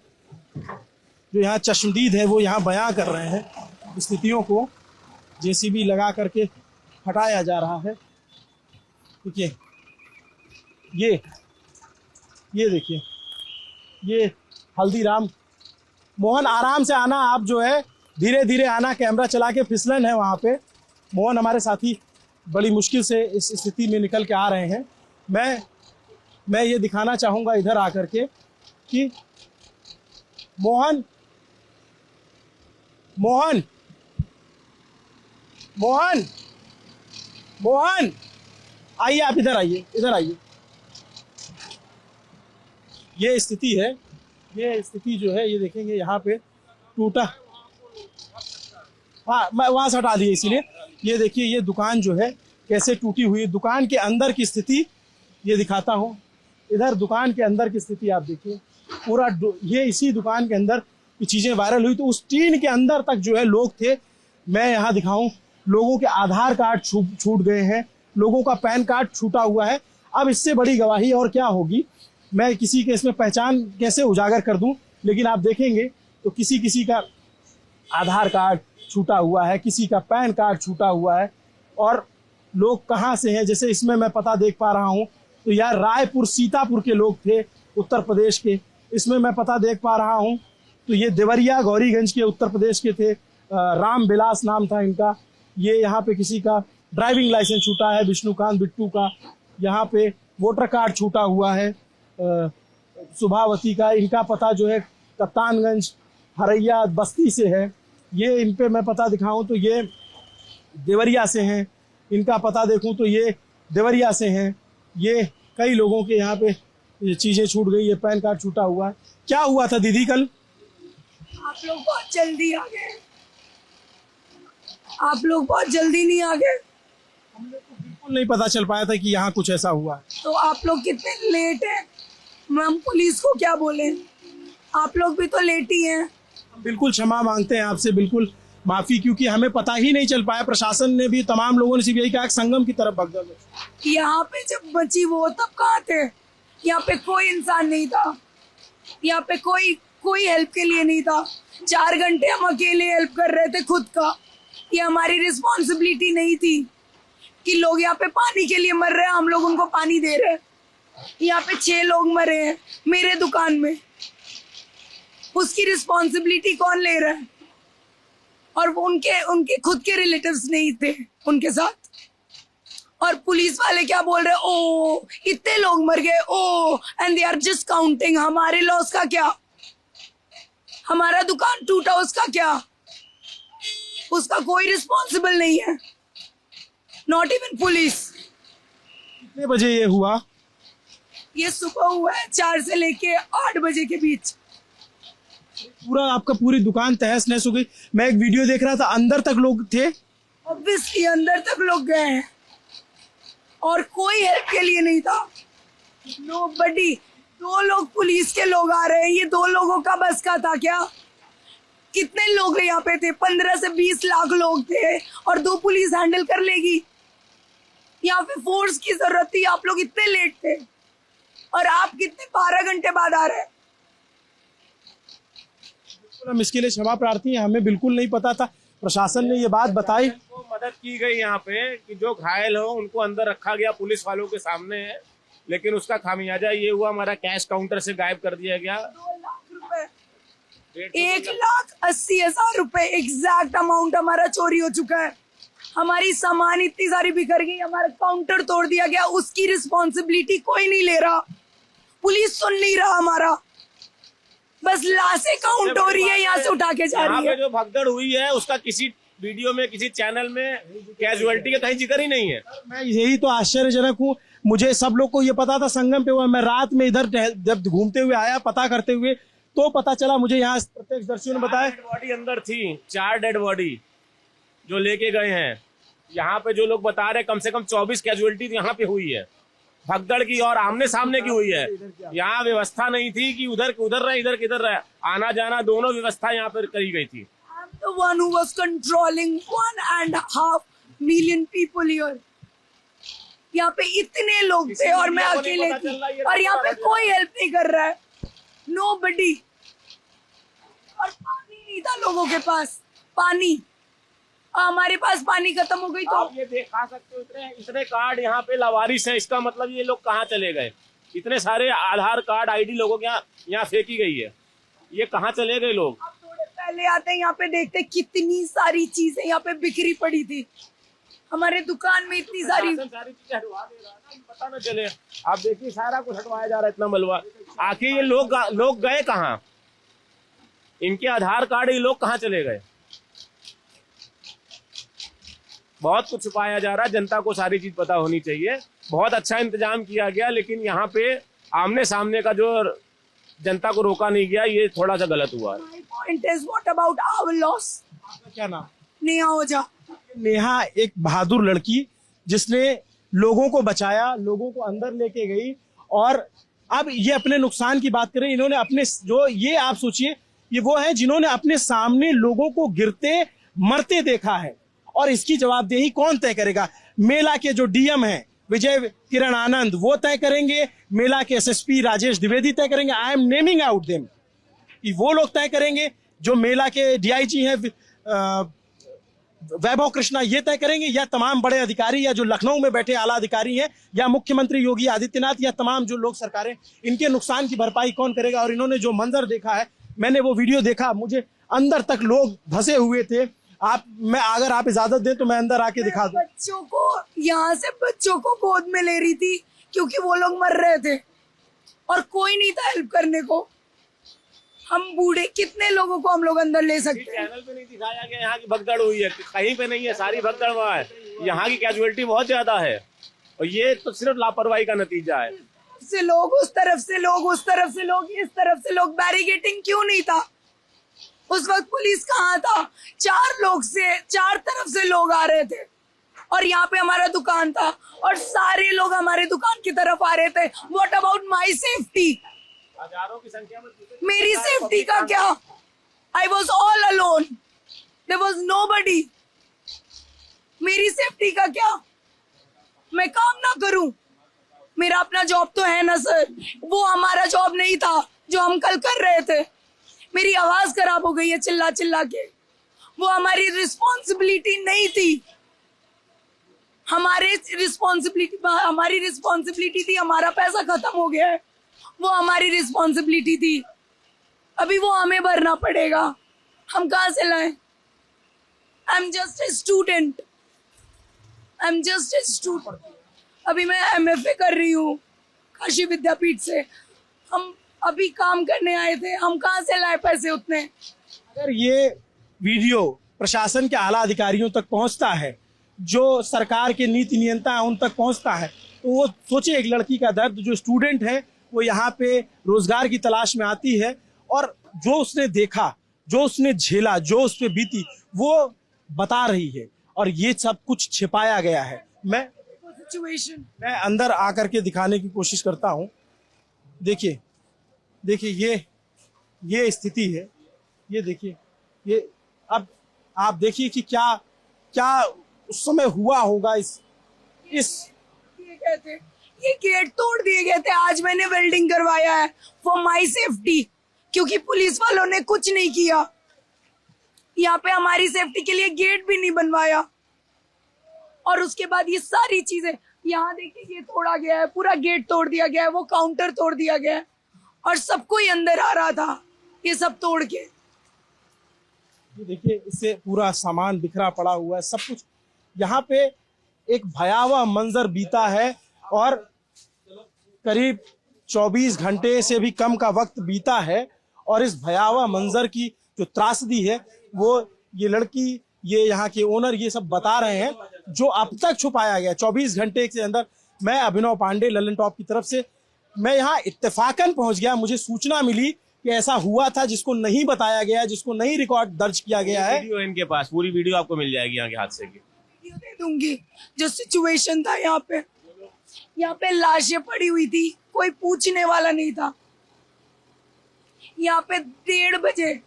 Speaker 2: जो यहाँ चश्मदीद है वो यहाँ बयां कर रहे हैं स्थितियों को। जेसीबी लगा करके हटाया जा रहा है। देखिए ये देखिए ये हल्दीराम। मोहन आराम से आना, आप जो है धीरे धीरे आना, कैमरा चला के। फिसलन है वहाँ पे। मोहन हमारे साथी बड़ी मुश्किल से इस स्थिति में निकल के आ रहे हैं। मैं ये दिखाना चाहूँगा इधर आकर के कि मोहन आइए, आप इधर आइए। ये स्थिति है। ये स्थिति जो है ये देखेंगे यहाँ पे टूटा। हाँ, मैं वहाँ से हटा दिए इसीलिए। ये देखिए ये दुकान जो है कैसे टूटी हुई। दुकान के अंदर की स्थिति ये दिखाता हूँ। इधर दुकान के अंदर की स्थिति आप देखिए। पूरा ये इसी दुकान के अंदर की चीज़ें वायरल हुई तो उस टीन के अंदर तक जो है लोग थे। मैं यहाँ दिखाऊं, लोगों के आधार कार्ड छूट गए हैं, लोगों का पैन कार्ड छूटा हुआ है। अब इससे बड़ी गवाही और क्या होगी। मैं किसी के इसमें पहचान कैसे उजागर कर दूं, लेकिन आप देखेंगे तो किसी का आधार कार्ड छूटा हुआ है, किसी का पैन कार्ड छूटा हुआ है। और लोग कहाँ से हैं, जैसे इसमें मैं पता देख पा रहा हूँ तो यार रायपुर सीतापुर के लोग थे, उत्तर प्रदेश के। इसमें मैं पता देख पा रहा हूँ तो ये देवरिया गौरीगंज के उत्तर प्रदेश के थे। राम विलास नाम था इनका। ये यहाँ पे किसी का ड्राइविंग लाइसेंस छूटा है, विष्णुकांत बिट्टू का। यहाँ पे वोटर कार्ड छूटा हुआ है सुभावती का। इनका पता जो है कप्तानगंज हरैया बस्ती से है। ये इन पे मैं पता दिखाऊं तो ये देवरिया से हैं। इनका पता देखूं तो ये देवरिया से हैं। ये कई लोगों के यहाँ पे ये चीज़ें छूट गई। ये पैन कार्ड छूटा हुआ है। क्या हुआ था दीदी कल?
Speaker 1: आप लोग बहुत जल्दी आ गए। आप लोग बहुत जल्दी नहीं आ गए।
Speaker 2: बिल्कुल नहीं पता चल पाया था कि यहाँ कुछ ऐसा हुआ।
Speaker 1: तो आप लोग कितने लेट हैं। हम पुलिस को क्या बोले, आप लोग भी तो लेट ही हैं।
Speaker 2: बिल्कुल क्षमा मांगते हैं आपसे, बिल्कुल माफी, क्योंकि हमें पता ही नहीं चल पाया। प्रशासन ने भी, तमाम लोगों ने सिर्फ यही कहा संगम की तरफ भगदड़।
Speaker 1: यहाँ पे जब बची वो तब कहाँ थे? यहाँ पे कोई इंसान नहीं था। यहाँ पे कोई हेल्प के लिए नहीं था। 4 घंटे हम अकेले हेल्प कर रहे थे खुद का। ये हमारी रिस्पॉन्सिबिलिटी नहीं थी कि लोग यहाँ पे पानी के लिए मर रहे हैं, हम लोग उनको पानी दे रहे हैं। यहाँ पे 6 लोग मरे हैं मेरे दुकान में। उसकी रिस्पॉन्सिबिलिटी कौन ले रहा है? और वो उनके खुद के रिलेटिव्स नहीं थे उनके साथ। और पुलिस वाले क्या बोल रहे हैं, ओ इतने लोग मर गए, oh and they are just counting. हमारे लॉस का क्या? हमारा दुकान टूटा उसका क्या? उसका कोई रिस्पॉन्सिबल नहीं है, नॉट इवन पुलिस।
Speaker 2: कितने बजे ये हुआ?
Speaker 1: ये सुबह हुआ है 4 से लेके 8 बजे के बीच।
Speaker 2: पूरा आपका पूरी दुकान तहस नहस हो गई। मैं एक वीडियो देख रहा था, अंदर तक लोग थे।
Speaker 1: ऑब्वियसली अंदर तक लोग गए हैं और कोई हेल्प के लिए नहीं था। नोबडी। 2 लोग पुलिस के लोग आ रहे हैं, ये 2 लोगों का बस का था क्या? कितने लोग यहाँ पे थे? 15 से 20 लाख लोग थे और 2 पुलिस हैंडल कर लेगी? यहाँ पे फोर्स की जरूरत थी। आप लोग इतने लेट थे और आप कितने 12 घंटे बाद आ रहे हैं।
Speaker 2: हम इसके लिए क्षमा प्रार्थी हैं। हमें बिल्कुल नहीं पता था। प्रशासन ने ये बात बताई,
Speaker 4: मदद की गई यहाँ पे कि जो घायल हो उनको अंदर रखा गया पुलिस वालों के सामने है, लेकिन उसका खामियाजा ये हुआ हमारा कैश काउंटर से गायब कर दिया गया।
Speaker 1: 2 लाख रुपए, 1,80,000 रुपए एग्जैक्ट अमाउंट हमारा चोरी हो चुका है। हमारी सामान इतनी सारी बिखर गई, हमारा काउंटर तोड़ दिया गया। उसकी रिस्पॉन्सिबिलिटी कोई नहीं ले रहा, पुलिस सुन नहीं रहा हमारा। बस लाशें काउंट हो रही है, यहाँ से उठा के जा रही है।
Speaker 4: जो भगदड़ हुई है उसका किसी वीडियो में, किसी चैनल में कैजुअलिटी का कहीं जिक्र ही नहीं है।
Speaker 2: मैं यही तो आश्चर्यजनक हूँ। मुझे सब लोग को ये पता था संगम पे हुआ। मैं रात में इधर जब घूमते हुए आया पता करते हुए तो पता चला मुझे, यहाँ प्रत्यक्षदर्शियों ने बताया।
Speaker 4: 4 डेड बॉडी अंदर थी, 4 डेड बॉडी जो लेके गए हैं। यहाँ पे जो लोग बता रहे हैं कम से कम 24 कैजुअलिटी यहाँ पे हुई है, भगदड़ की और आमने सामने की हुई है। यहाँ व्यवस्था नहीं थी कि उधर रहे इधर किधर रहे, आना जाना दोनों व्यवस्था यहाँ पर करी गई थी।
Speaker 1: The one who was controlling 1.5 million people here. यहाँ पे इतने लोग थे और मैं अकेले थी और यहाँ पे कोई हेल्प नहीं कर रहा है, nobody। और पानी नहीं था लोगों के पास, पानी हमारे पास पानी खत्म हो गई तो
Speaker 4: आप ये देखा सकते हो इतने कार्ड यहाँ पे लावारिस है, इसका मतलब ये लोग कहाँ चले गए? इतने सारे आधार कार्ड आईडी लोगों के यहाँ फेंकी गई है, ये कहाँ चले गए लोग?
Speaker 1: अब थोड़े पहले आते हैं यहाँ पे देखते कितनी सारी चीजें यहाँ पे बिखरी पड़ी थी, हमारे दुकान में इतनी सारी
Speaker 4: चीजें हटवा दे रहा है, पता न चले। आप देखिए सारा कुछ हटवाया जा रहा है, इतना मलबा। आखिर ये लोग गए कहाँ? इनके आधार कार्ड ये लोग कहाँ चले गए? बहुत कुछ छुपाया जा रहा है, जनता को सारी चीज पता होनी चाहिए। बहुत अच्छा इंतजाम किया गया, लेकिन यहाँ पे आमने सामने का जो जनता को रोका नहीं गया, ये थोड़ा सा गलत हुआ है।
Speaker 1: My point is, what about our loss?
Speaker 2: क्या नाम?
Speaker 1: नेहा ओझा।
Speaker 2: नेहा एक बहादुर लड़की जिसने लोगों को बचाया, लोगों को अंदर लेके गई। और अब ये अपने नुकसान की बात करें, इन्होंने अपने जो ये आप सोचिए, ये वो है जिन्होंने अपने सामने लोगों को गिरते मरते देखा है, और इसकी जवाबदेही कौन तय करेगा? मेला के जो डीएम हैं विजय किरण आनंद, वो तय करेंगे। मेला के एसएसपी राजेश द्विवेदी तय करेंगे। I am naming out them, वो लोग तय करेंगे। जो मेला के डीआईजी हैं वैभव कृष्णा, ये तय करेंगे, या तमाम बड़े अधिकारी, या जो लखनऊ में बैठे आला अधिकारी हैं, या मुख्यमंत्री योगी आदित्यनाथ, या तमाम जो लोग सरकारें, इनके नुकसान की भरपाई कौन करेगा? और इन्होंने जो मंजर देखा है, मैंने वो वीडियो देखा, मुझे अंदर तक लोग धंसे हुए थे। अगर आप इजाजत दें तो मैं अंदर आके दिखा दूं।
Speaker 1: बच्चों को यहाँ से बच्चों को गोद में ले रही थी क्योंकि वो लोग मर रहे थे और कोई नहीं था हेल्प करने को। हम बूढ़े कितने लोगों को हम लोग अंदर ले सकते हैं?
Speaker 4: चैनल पे नहीं दिखाया गया यहाँ की भगदड़ हुई है, कहीं पे नहीं है, सारी भगदड़ वहाँ है। यहाँ की कैजुअलिटी बहुत ज्यादा है और ये तो सिर्फ लापरवाही का नतीजा है।
Speaker 1: से लोग उस तरफ से लोग, उस तरफ से लोग, इस तरफ से लोग, बैरिकेटिंग क्यों नहीं था? उस वक्त पुलिस कहाँ था? चार तरफ से लोग आ रहे थे और यहाँ पे हमारा दुकान था और सारे लोग हमारे दुकान की तरफ आ रहे थे। What about my safety?
Speaker 4: हजारों की संख्या में
Speaker 1: मेरी सेफ्टी का क्या? I was all alone. There was nobody. मेरी सेफ्टी का क्या? मैं काम ना करूं? मेरा अपना जॉब तो है ना सर, वो हमारा जॉब नहीं था जो हम कल कर रहे थे। मेरी आवाज खराब हो गई है चिल्ला चिल्ला के, वो हमारी रिस्पॉन्सिबिलिटी नहीं थी। हमारी रिस्पॉन्सिबिलिटी थी, हमारा पैसा खत्म हो गया है, वो हमारी रिस्पॉन्सिबिलिटी थी। अभी वो हमें भरना पड़ेगा, हम कहाँ से लाएं? I am just a student, अभी मैं MFA कर रही हूँ काशी विद्यापीठ से। हम अभी काम करने आए थे, हम कहाँ से लाए पैसे उतने?
Speaker 2: अगर ये वीडियो प्रशासन के आला अधिकारियों तक पहुंचता है, जो सरकार के नीति नियंता है उन तक पहुंचता है, तो वो सोचे एक लड़की का दर्द। जो स्टूडेंट है वो यहाँ पे रोजगार की तलाश में आती है और जो उसने देखा, जो उसने झेला, जो उस पे बीती, वो बता रही है और ये सब कुछ छिपाया गया है। मैं अंदर आकर के दिखाने की कोशिश करता हूँ। देखिए ये स्थिति है, ये देखिए, ये अब आप देखिए कि क्या उस समय हुआ होगा। इस
Speaker 1: ये गेट तोड़ दिए गए थे। आज मैंने वेल्डिंग करवाया है फॉर माई सेफ्टी, क्योंकि पुलिस वालों ने कुछ नहीं किया। यहाँ पे हमारी सेफ्टी के लिए गेट भी नहीं बनवाया और उसके बाद ये सारी चीजें यहाँ देखिए, ये तोड़ा गया है, पूरा गेट तोड़ दिया गया है, वो काउंटर तोड़ दिया गया है और सबको ही अंदर आ रहा था ये सब तोड़ के।
Speaker 2: ये देखिए, इससे पूरा सामान बिखरा पड़ा हुआ है, सब कुछ। यहाँ पे एक भयावह मंजर बीता है और करीब 24 घंटे से भी कम का वक्त बीता है और इस भयावह मंजर की जो त्रासदी है वो ये लड़की, ये यहाँ के ओनर, ये सब बता रहे हैं, जो अब तक छुपाया गया 24 घंटे के अंदर। मैं अभिनव पांडे, ललन टॉप की तरफ से, मैं यहाँ इत्तेफाकन पहुंच गया। मुझे सूचना मिली कि ऐसा हुआ था, जिसको नहीं बताया गया, जिसको नहीं रिकॉर्ड दर्ज किया गया है।
Speaker 4: वीडियो इनके पास, पूरी वीडियो आपको मिल जाएगी यहाँ के हादसे की।
Speaker 1: दूंगी। जो सिचुएशन था यहाँ पे लाशें पड़ी हुई थी, कोई पूछने वाला नहीं था। यहाँ पे 1:30 बजे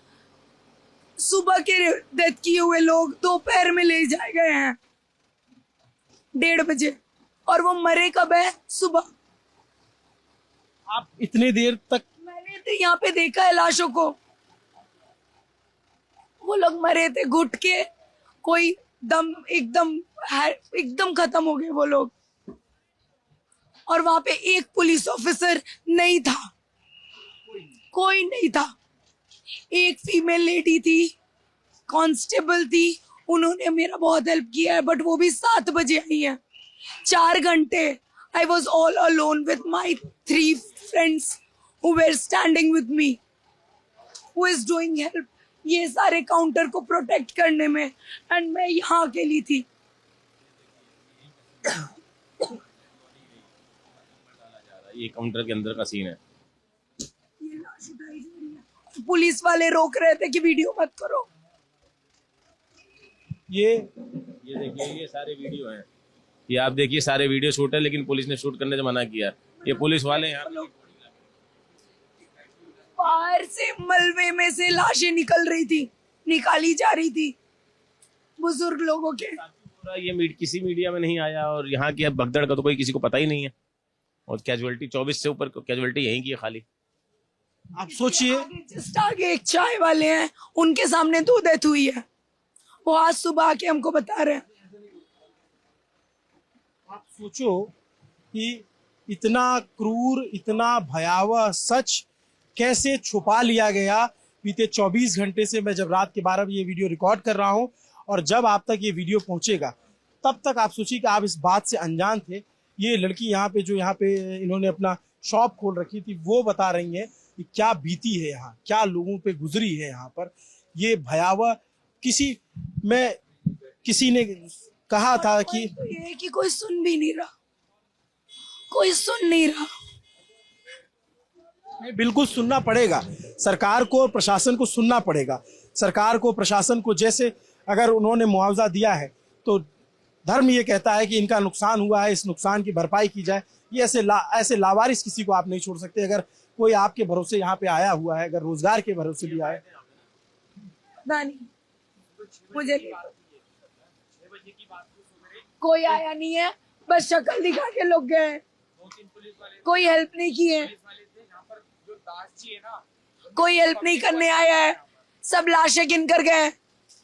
Speaker 1: सुबह के डेथ किए हुए लोग दोपहर में ले जाए गए हैं 1:30 बजे, और वो मरे कब है? सुबह।
Speaker 2: आप इतनी देर तक?
Speaker 1: मैंने तो यहाँ पे देखा है लाशों को, वो लोग मरे थे घुट के, कोई दम एकदम खत्म हो गए वो लोग। और वहां पे एक पुलिस ऑफिसर नहीं था, कोई नहीं था। एक फीमेल लेडी थी, कांस्टेबल थी, उन्होंने मेरा बहुत हेल्प किया है, बट वो भी 7 बजे आई है। 4 घंटे I was all alone with my 3 friends who were standing with me, who is doing help ये सारे काउंटर को प्रोटेक्ट करने में, एंड मैं यहाँ अकेली थी।
Speaker 4: ये काउंटर के अंदर का सीन है।
Speaker 1: ये लाश उठाई जा रही है, पुलिस वाले रोक रहे थे कि वीडियो मत करो।
Speaker 4: ये देखिए, ये सारे वीडियो हैं, ये आप देखिए सारे वीडियो शूट है, लेकिन पुलिस ने शूट करने से मना किया। ये पुलिस वाले यहाँ
Speaker 1: बाहर से मलबे में से लाशें निकाली जा रही थी बुजुर्ग लोगों के।
Speaker 4: ये किसी मीडिया में नहीं आया, और यहाँ की अब भगदड़ का तो कोई किसी को पता ही नहीं है। और कैजुअलिटी 24 से ऊपर कैजुअलिटी यहीं की है खाली।
Speaker 2: आप सोचिए,
Speaker 1: जस्ट आगे एक चाय वाले हैं, उनके सामने 2 डेथ हुई है, वो आज सुबह आके हमको बता रहे हैं।
Speaker 2: आप सोचो कि इतना क्रूर, इतना भयावह सच कैसे छुपा लिया गया। बीते 24 घंटे से मैं जब रात के 12 बजे ये वीडियो रिकॉर्ड कर रहा हूं, और जब आप तक ये वीडियो पहुंचेगा तब तक आप सोचिए कि आप इस बात से अनजान थे। ये लड़की यहाँ पे इन्होंने अपना शॉप खोल रखी थी, वो बता रही है कि क्या बीती है यहाँ, क्या लोगों पे गुजरी है यहाँ पर। ये भयावह, किसी ने कहा था कि
Speaker 1: ये कि कोई सुन भी नहीं रहा, कोई सुन नहीं रहा।
Speaker 2: नहीं, बिल्कुल सुनना पड़ेगा सरकार को, प्रशासन को सुनना पड़ेगा। सरकार को, प्रशासन को, जैसे अगर उन्होंने मुआवजा दिया है तो धर्म ये कहता है कि इनका नुकसान हुआ है, इस नुकसान की भरपाई की जाए। ये ऐसे लावारिस किसी को आप नहीं छोड़ सकते। अगर कोई आपके भरोसे यहाँ पे आया हुआ है, अगर रोजगार के भरोसे भी आए,
Speaker 1: मुझे कोई आया नहीं है, बस शक्ल दिखा के लोग गए, कोई हेल्प नहीं की है, कोई हेल्प नहीं करने आया है, सब लाशें गिन कर गए।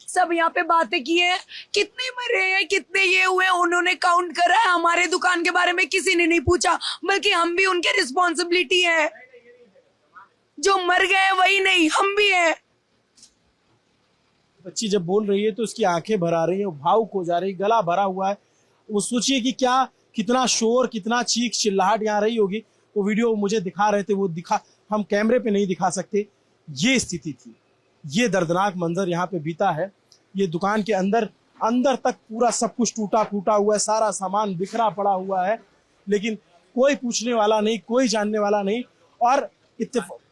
Speaker 1: सब यहाँ पे बातें की है, कितने मरे हैं, कितने ये हुए, उन्होंने काउंट करा है। हमारे दुकान के बारे में किसी ने नहीं पूछा, बल्कि हम भी उनके रिस्पॉन्सिबिलिटी है। जो मर गए वही नहीं, हम भी है।
Speaker 2: बच्ची जब बोल रही है तो उसकी आंखें भर आ रही है, भावुक हो जा रही है, गला भरा हुआ है। वो सोचिए कि कितना शोर, कितना चीख चिल्लाहट यहाँ रही होगी। वो वीडियो मुझे दिखा रहे थे, वो हम कैमरे पे नहीं दिखा सकते। ये स्थिति थी, ये दर्दनाक मंजर यहाँ पे बीता है। ये दुकान के अंदर तक पूरा सब कुछ टूटा फूटा हुआ है, सारा सामान बिखरा पड़ा हुआ है, लेकिन कोई पूछने वाला नहीं, कोई जानने वाला नहीं। और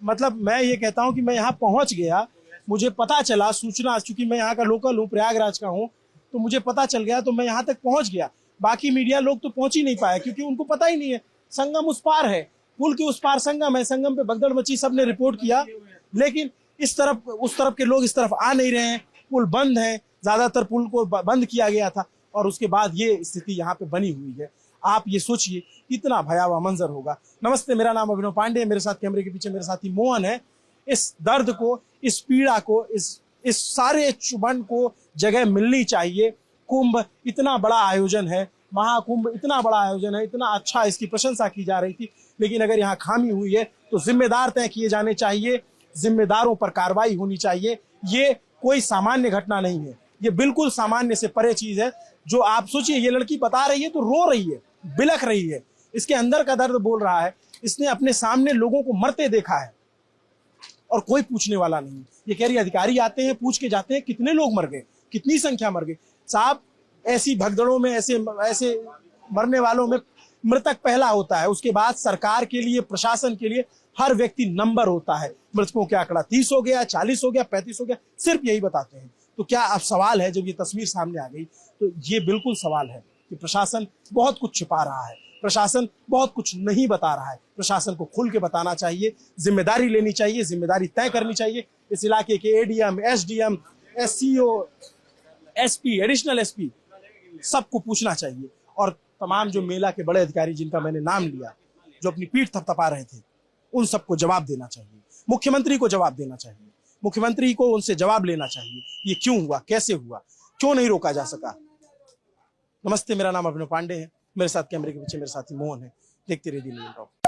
Speaker 2: मतलब मैं ये कहता हूँ कि मैं यहाँ पहुँच गया, मुझे पता चला, सूचना, चूंकि मैं यहाँ का लोकल हूँ, प्रयागराज का हूँ, तो मुझे पता चल गया, तो मैं यहाँ तक पहुँच गया। बाकी मीडिया लोग तो पहुँच ही नहीं पाए, क्योंकि उनको पता ही नहीं है। संगम उस पार है, पुल के उस पार संगम है, संगम पे भगदड़ मची, सबने रिपोर्ट किया, लेकिन इस तरफ उस तरफ के लोग इस तरफ आ नहीं रहे हैं। पुल बंद है, ज्यादातर पुल को बंद किया गया था, और उसके बाद ये स्थिति यहाँ पे बनी हुई है। आप ये सोचिए कितना भयावह मंजर होगा। नमस्ते, मेरा नाम अभिनव पांडे, मेरे साथ कैमरे के पीछे मेरे साथी मोहन है। इस दर्द को, इस पीड़ा को, इस सारे चुभन को जगह मिलनी चाहिए। कुंभ इतना बड़ा आयोजन है, महाकुंभ इतना बड़ा आयोजन है, इतना अच्छा, इसकी प्रशंसा की जा रही थी, लेकिन अगर यहाँ खामी हुई है तो जिम्मेदार तय किए जाने चाहिए, जिम्मेदारों पर कार्रवाई होनी चाहिए। ये कोई सामान्य घटना नहीं है, ये बिल्कुल सामान्य से परे चीज है। जो आप सोचिए, ये लड़की बता रही है तो रो रही है, बिलख रही है, इसके अंदर का दर्द बोल रहा है। इसने अपने सामने लोगों को मरते देखा है और कोई पूछने वाला नहीं। ये कह रही अधिकारी आते हैं, पूछ के जाते हैं कितने लोग मर गए, कितनी संख्या मर गई। साहब, ऐसी भगदड़ों में, ऐसे मरने वालों में मृतक पहला होता है, उसके बाद सरकार के लिए, प्रशासन के लिए हर व्यक्ति नंबर होता है। मृतकों का आंकड़ा 30 हो गया, 40 हो गया, 35 हो गया, सिर्फ यही बताते हैं। तो तो क्या अब सवाल है, जब ये तस्वीर सामने आ गई तो ये बिल्कुल सवाल है कि प्रशासन बहुत कुछ छिपा रहा है, प्रशासन बहुत कुछ नहीं बता रहा है। प्रशासन को खुल के बताना चाहिए, जिम्मेदारी लेनी चाहिए, जिम्मेदारी तय करनी चाहिए। इस इलाके के ADM, SDM, SCO, SP, additional SP सबको पूछना चाहिए। और तमाम जो मेला के बड़े अधिकारी जिनका मैंने नाम लिया, जो अपनी पीठ थपथपा रहे थे, उन सबको जवाब देना चाहिए। मुख्यमंत्री को जवाब देना चाहिए, मुख्यमंत्री को उनसे जवाब लेना चाहिए, ये क्यों हुआ, कैसे हुआ, क्यों नहीं रोका जा सका। नमस्ते, मेरा नाम अभिनव पांडे है, मेरे साथ कैमरे के पीछे मेरे साथी मोहन है। देखते रहिए दिल्ली।